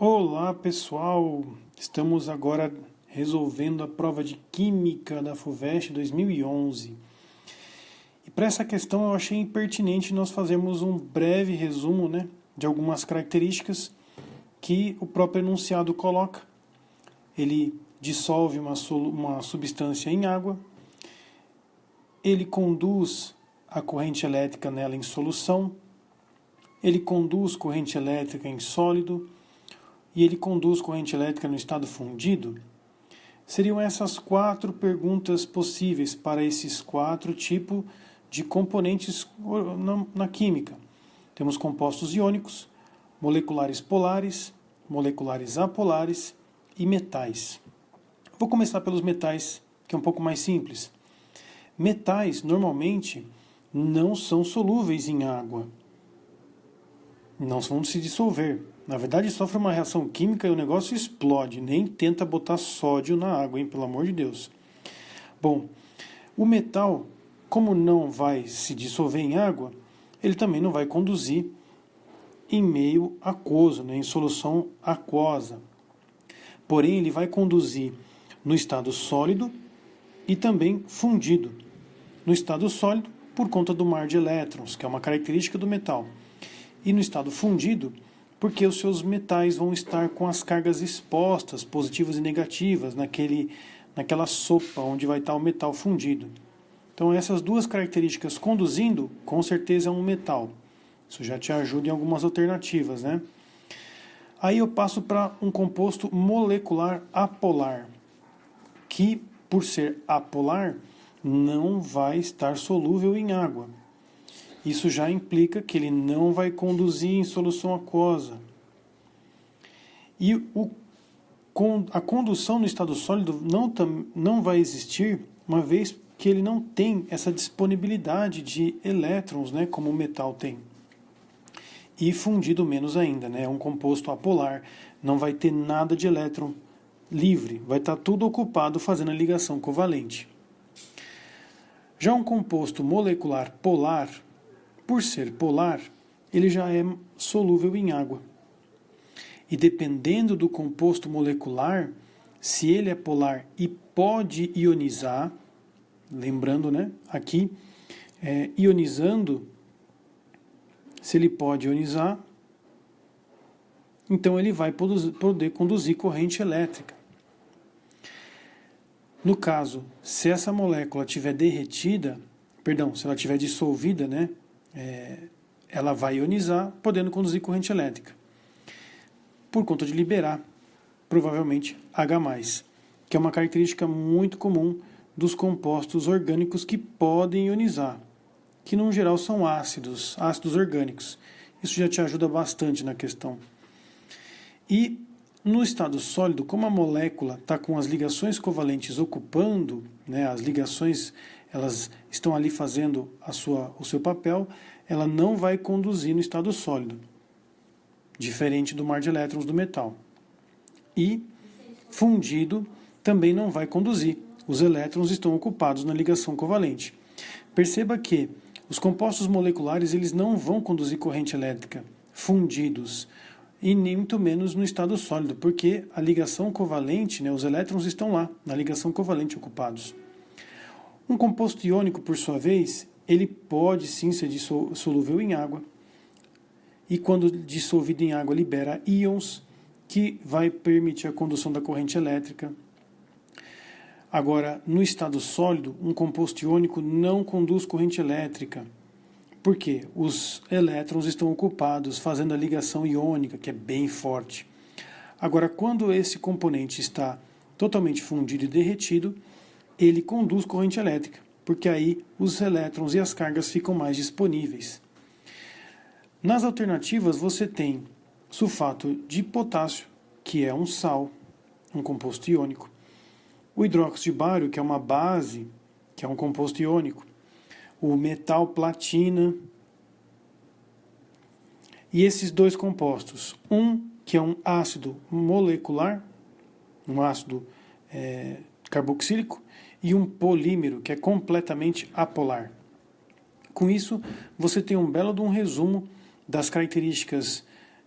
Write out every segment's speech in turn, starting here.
Olá pessoal, estamos agora resolvendo a prova de Química da FUVEST 2011. E para essa questão eu achei pertinente nós fazermos um breve resumo, de algumas características que o próprio enunciado coloca. Ele dissolve uma substância em água, ele conduz a corrente elétrica nela em solução, ele conduz corrente elétrica em sólido, e ele conduz corrente elétrica no estado fundido? Seriam essas 4 perguntas possíveis para esses 4 tipos de componentes na química. Temos compostos iônicos, moleculares polares, moleculares apolares e metais. Vou começar pelos metais, que é um pouco mais simples. Metais, normalmente, não são solúveis em água. Não vão se dissolver. Na verdade, sofre uma reação química e o negócio explode. Nem tenta botar sódio na água, hein? Pelo amor de Deus. Bom, o metal, como não vai se dissolver em água, ele também não vai conduzir em meio aquoso, em solução aquosa. Porém, ele vai conduzir no estado sólido e também fundido. No estado sólido, por conta do mar de elétrons, que é uma característica do metal. E no estado fundido, porque os seus metais vão estar com as cargas expostas, positivas e negativas, naquela sopa onde vai estar o metal fundido. Então essas 2 características conduzindo, com certeza é um metal. Isso já te ajuda em algumas alternativas, Aí eu passo para um composto molecular apolar, que, por ser apolar, não vai estar solúvel em água. Isso já implica que ele não vai conduzir em solução aquosa. E a condução no estado sólido não vai existir, uma vez que ele não tem essa disponibilidade de elétrons, como o metal tem. E fundido menos ainda, é um composto apolar, não vai ter nada de elétron livre, vai estar tudo ocupado fazendo a ligação covalente. Já um composto molecular polar, por ser polar, ele já é solúvel em água. E dependendo do composto molecular, se ele é polar e pode ionizar, lembrando, aqui, ionizando, se ele pode ionizar, então ele vai poder conduzir corrente elétrica. No caso, se essa molécula estiver derretida, se ela estiver dissolvida, ela vai ionizar, podendo conduzir corrente elétrica, por conta de liberar, provavelmente, H+, que é uma característica muito comum dos compostos orgânicos que podem ionizar, que no geral são ácidos orgânicos. Isso já te ajuda bastante na questão. E no estado sólido, como a molécula está com as ligações covalentes ocupando, as ligações elas estão ali fazendo o seu papel, ela não vai conduzir no estado sólido, diferente do mar de elétrons do metal. E fundido também não vai conduzir, os elétrons estão ocupados na ligação covalente. Perceba que os compostos moleculares eles não vão conduzir corrente elétrica fundidos, e nem muito menos no estado sólido, porque a ligação covalente, os elétrons estão lá, na ligação covalente ocupados. Um composto iônico, por sua vez, ele pode sim ser solúvel em água, e quando dissolvido em água libera íons, que vai permitir a condução da corrente elétrica. Agora, no estado sólido, um composto iônico não conduz corrente elétrica, porque os elétrons estão ocupados fazendo a ligação iônica, que é bem forte. Agora, quando esse componente está totalmente fundido e derretido, ele conduz corrente elétrica, porque aí os elétrons e as cargas ficam mais disponíveis. Nas alternativas, você tem sulfato de potássio, que é um sal, um composto iônico. O hidróxido de bário, que é uma base, que é um composto iônico. O metal platina. E esses 2 compostos, que é um ácido molecular, um ácido carboxílico, e um polímero, que é completamente apolar. Com isso, você tem um belo de um resumo das características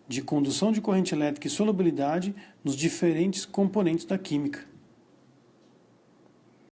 de condução de corrente elétrica e solubilidade nos diferentes componentes da química.